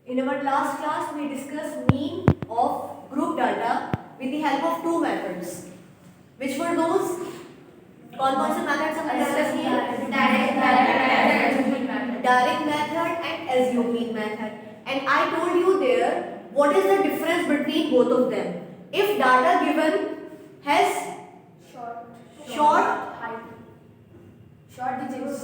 In our last class, we discussed mean of group data with the help of two methods. Which were those? कौन से methods हमने discuss किए? Direct method and assuming method. And I told you there what is the difference between both of them. If data given has short digits,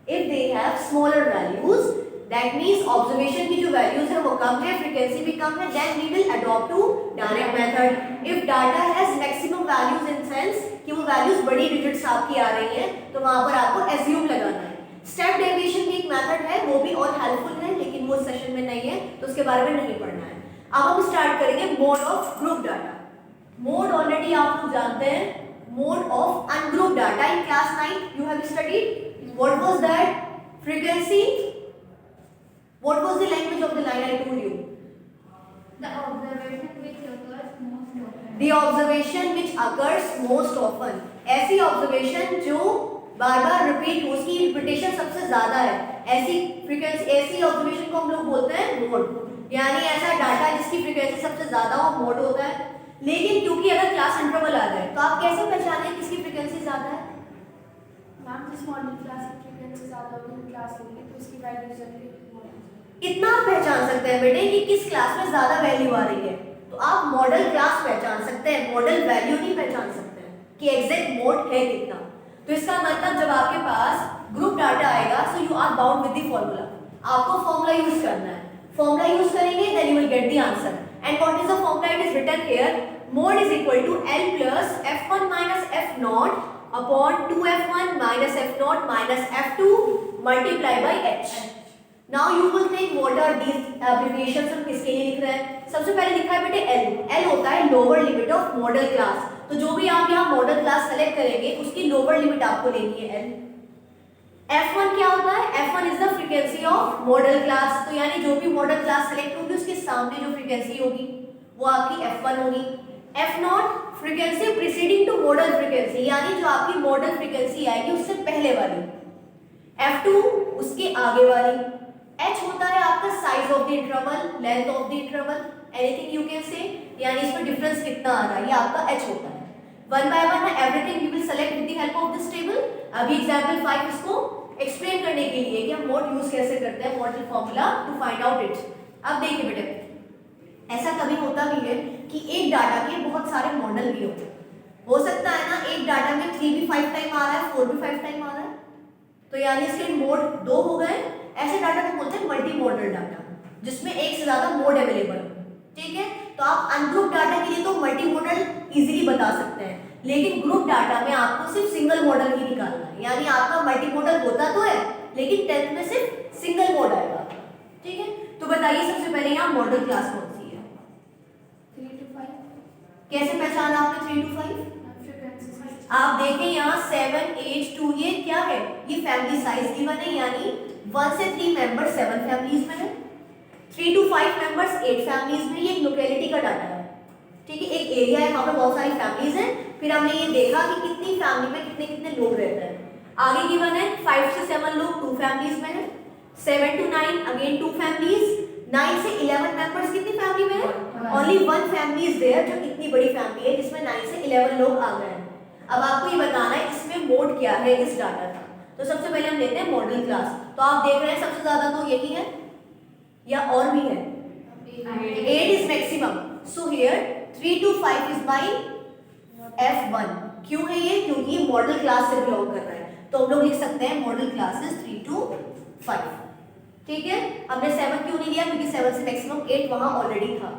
if they have smaller values, that means observation की जो values है वो कम है, frequency भी कम है, then we will adopt to direct method. If data has maximum values in sense कि वो values बड़ी digits आपकी आ रही हैं, तो वहाँ पर आपको assume लगाना है. Step deviation की एक method है, वो भी और helpful है, लेकिन वो सेशन में नहीं है, तो उसके बारे में नहीं पढ़ना है. अब हम स्टार्ट करेंगे mode of group data. Mode already आप लोग जानते हैं. Mode of ungrouped data in class 9 you have studied. What was that? Frequency. What was the language of the line I told you? The observation which occurs most often. The observation which occurs most often. ऐसी observation जो बार बार repeat हो, उसकी repetition सबसे ज्यादा है, ऐसी frequency, ऐसी observation को हम लोग बोलते हैं मोड. यानी ऐसा डाटा जिसकी फ्रीक्वेंसी सबसे ज्यादा हो मोड होता है. लेकिन क्योंकि अगर क्लास इंटरवल आ जाए तो आप कैसे पहचानें किसकी फ्रीक्वेंसी ज्यादा है? मैम जिस मॉडल क्लास की फ्रीक्वेंसी ज्यादा होगी क्लास होगी तो उसकी वैल्यू जनरेट इतना आप पहचान सकते हैं बेटे कि किस क्लास में ज्यादा वैल्यू आ रही है. तो आप मॉडल क्लास पहचान सकते हैं, मॉडल वैल्यू नहीं पहचान सकते हैं कि एग्जैक्ट मोड है कितना. तो इसका मतलब जब आपके पास ग्रुप डाटा आएगा so you are bound with the formula. आपको फॉर्मूला यूज करना है. फॉर्मूला यूज करेंगे then you will get the answer. And what is the formula? It is written here. Mode is equal to L plus F1 minus F0 upon 2F1 minus F0 minus F2 multiplied by H. Now you will think what are these abbreviations? हम किसके लिए लिख रहे हैं? सबसे पहले लिखा है बेटे L. L होता है lower limit of model class. तो जो भी आप यहाँ मॉडल क्लास सेलेक्ट करेंगे उसकी लोअर लिमिट आपको लेनी है L. F1 क्या होता है? F1 is the frequency of model class. तो यानी जो भी मॉडल क्लास सेलेक्ट होगी उसके सामने जो फ्रीक्वेंसी होगी वो आपकी F1 होगी. F0 frequency preceding to modal frequency, यानी जो आपकी मॉडल फ्रीक्वेंसी आएगी उससे पहले वाली. F2 उसके आगे वाली. H होता है आपका size of the interval, length of the interval, anything you can say, यानी इसमें डिफरेंस कितना आ रहा है, ये आपका H होता है. One by one everything you will select with the help of this table. अभी एग्जांपल 5 इसको एक्सप्लेन करने के लिए कि हम मोड यूज कैसे करते हैं, modal formula to find out it. अब देखिए बेटे, ऐसा कभी होता भी है कि एक डाटा के बहुत सारे मॉडल भी होते हैं. हो सकता है ना एक डाटा में 3 भी 5 टाइम आ रहा है, 4 भी 5 टाइम आ रहा है, तो यानी इसके मोड 2 हो गए. ऐसे डाटा को बोलते हैं मल्टी मॉडल डाटा, जिसमें एक से ज्यादा मोड अवेलेबल हो. ठीक है, तो आप अनग्रुप डाटा के लिए तो मल्टी मॉडल इजीली बता सकते हैं, लेकिन ग्रुप डाटा में आपको सिर्फ सिंगल मॉडल ही निकालना है. यानी आपका मल्टी मॉडल होता तो है लेकिन 10th में सिर्फ सिंगल मोड आएगा. ठीक है, तो बताइए सबसे पहले यहाँ मॉडल क्लास कौन सी है? 3 to 5. कैसे पहचाना आपने 3 to 5? आप देखें यहाँ 7, 8, 2 ये क्या है? ये फैमिली साइज गिवन है, यानी 1 से 3 मेंबर 7 फैमिलीज में है, 3 to 5 मेंबर्स 8 फैमिलीज में. ये एक लोकेलिटी का डाटा है. ठीक है, एक एरिया है वहाँ पे बहुत सारी फैमिलीज हैं. फिर हमने ये देखा कि कितनी फैमिली में कितने कितने लोग रहते हैं. आगे गिवन है 5 से 7 लोग 2 फैमिलीज में है, 7 to 9 अगेन 2 फैमिलीज, 9 से 11 मेंबर्स कितनी फैमिली में है? ओनली 1 फैमिली इज देयर, जो इतनी बड़ी फैमिली है जिसमें 9 से 11 लोग आ गए हैं. अब आपको ये बताना है इसमें मोड क्या है इस डाटा का. तो सबसे पहले हम लेते हैं मॉडल क्लास. तो आप देख रहे हैं सबसे ज्यादा तो यही है या और भी है? 8 is maximum. So here 3 to 5 is my F1. क्यों है ये? क्योंकि ये मॉडल क्लास से बिलोंग कर रहा है. तो हम लोग लिख सकते हैं मॉडल क्लासेस 3 to 5. ठीक है, हमने 7 क्यों नहीं लिया? क्योंकि 7 से मैक्सिमम 8 वहां ऑलरेडी था.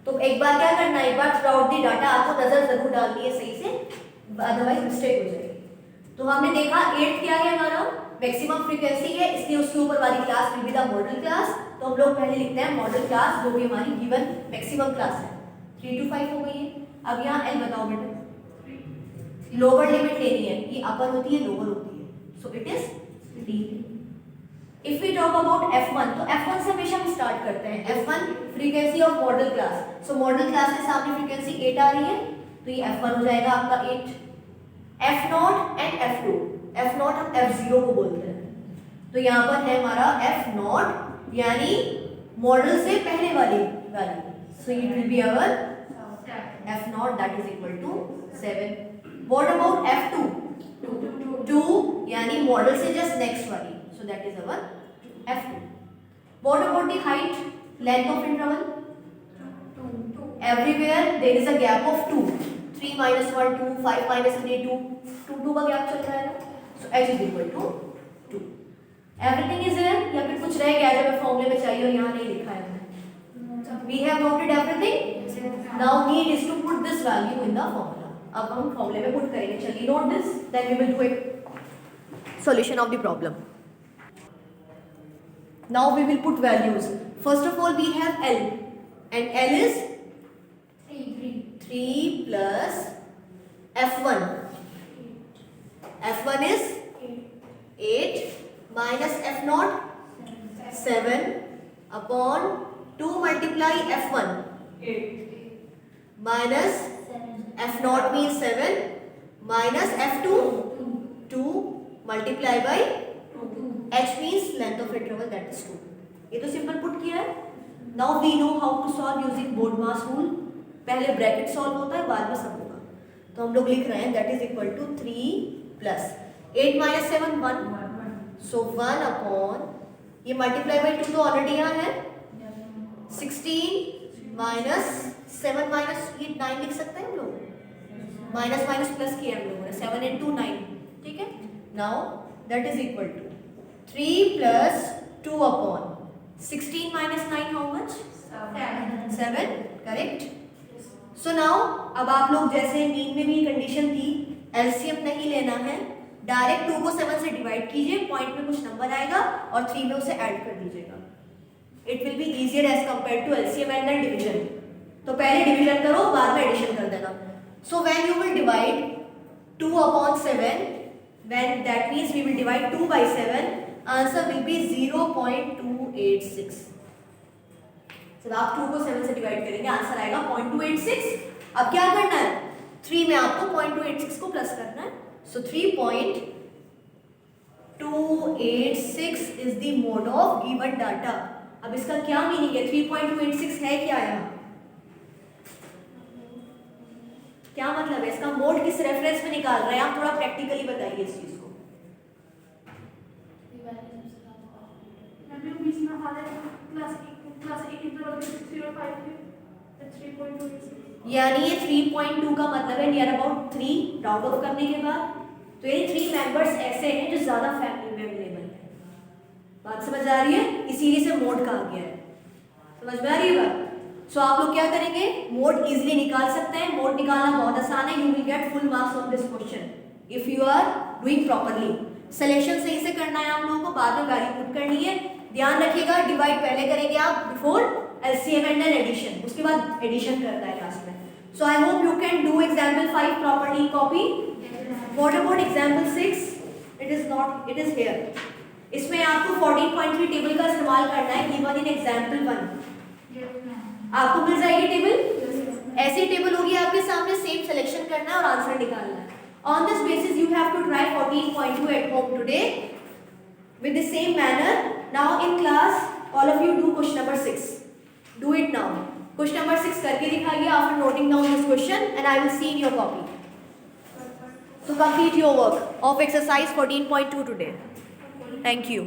तो एक बार क्या करना है, एक बार थ्रू आउट द डाटा आपको नजर जरूर डालनी है सही से, अदरवाइज मिस्टेक हो जाएगी. तो हमने देखा 8 क्या है हमारा मैक्सिमम फ्रीक्वेंसी है, इसलिए उसके ऊपर वाली class will be the model class. तो हम लोग पहले लिखते हैं मॉडल क्लास जो भी हमारी गिवन मैक्सिमम क्लास है. 3 to 5 हो गई है. अब यहाँ L बताओ बेटा. लोअर लिमिट लेनी है, ये अपर होती है लोअर होती है, so it is 3. If we talk about F1, तो F1 से हमेशा हम स्टार्ट करते हैं. F1 frequency of model class. So model class के सामने फ्रीक्वेंसी 8 आ रही है तो ये F1 हो जाएगा आपका 8. F0 and F2. F0 हम F0 को बोलते हैं. तो यहाँ पर है हमारा F0 यानी मॉडल से पहले वाली value, so it will be our f naught that is equal to 7. What about f2? 2 यानी मॉडल से जस्ट नेक्स्ट वाली, so that is our f2. What about the height, length of interval? Everywhere there is a gap of 2. 3 minus 1 2, 5 minus 3 2, 2 का gap चल रहा है ना, so h is equal to 2. Everything is there या फिर कुछ रह गया जो मैं फॉर्मूले में चाहिए और यहाँ नहीं लिखा है हमने? We have noted everything. Now need is to put this value in the formula. अब हम फॉर्मूले में पुट करेंगे. चलिए note this, then we will do a solution of the problem. Now we will put values. First of all we have L, and L is 3 plus F1. F1 is 8 minus F naught 7 upon 2 multiply F1 minus F naught means 7 minus F2 2 multiply by H means length of interval, that is 2. ये तो simple put किया है. Now we know how to solve using BODMAS rule. पहले bracket solve होता है, बाद में सब होगा. तो हम लोग लिख रहे हैं that is equal to 3 plus 8 minus 7 1, so 1 upon ये multiply by 2 तो ऑलरेडी यहाँ है. 16 minus 7 minus ये 9 लिख सकते हैं हम लोग. माइनस माइनस प्लस किया हम लोगों ने. 7 into 9, ठीक है. Now that is equal to 3 plus 2 upon 16 minus 9 how much? 7, correct. So now अब आप लोग जैसे मीन में भी कंडीशन थी, एलसीएम नहीं लेना है, डायरेक्ट 2 को 7 से डिवाइड कीजिए, पॉइंट में कुछ नंबर आएगा और 3 में उसे ऐड कर दीजिएगा. It will be easier as compare to LCM and then division. तो पहले डिवीजन करो, बाद में एडिशन कर देना. So when you will divide 2 upon 7, when that means we will divide 2 by 7, answer will be 0.286. जब आप 2 को 7 से डिवाइड करेंगे आंसर आएगा 0.286. अब क्या करना है, 3 में आपको 0.286 को प्लस करना है. सो 3.286 is the mode of given data. अब इसका क्या मीनिंग है, 3.286 है क्या यहाँ, क्या मतलब है इसका, मोड किस रेफरेंस में निकाल रहे हैं आप, थोड़ा प्रैक्टिकली बताइए इस चीज को. यानी ये 3.2 का मतलब है नियर अबाउट 3 राउंड ऑफ करने के बाद. तो ये 3 मेंबर्स ऐसे हैं जो ज्यादा फैमिली में अवेलेबल है. बात समझ आ रही है, इसीलिए से मोड कहा गया है. समझ में आ रही है बात. सो आप लोग क्या करेंगे, मोड इजीली निकाल सकते हैं. मोड निकालना बहुत आसान है. You will get full marks on this question if you are doing properly. Selection सही से करना है आप लोगों को, बाद में वैल्यू पुट करनी है. ध्यान रखिएगा, डिवाइड पहले करेंगे आप before LCM and then addition, उसके बाद एडिशन करता है लास्ट में. So I hope you can do example 5 properly. Copy. What about example 6? It is not, it is here. इसमें आपको 14.3 टेबल का इस्तेमाल करना है गिवन इन एग्जाम्पल 1. आपको मिल जाएगी टेबल, ऐसी टेबल होगी आपके सामने, सेम सिलेक्शन करना है और आंसर निकालना है. On this basis you have to try 14.2 at home today with the same manner. Now in class all of you do question number 6. Do it now. Question number 6 करके दिखाइए after noting down this question and I will see in your copy. So complete your work of exercise 14.2 today. Thank you.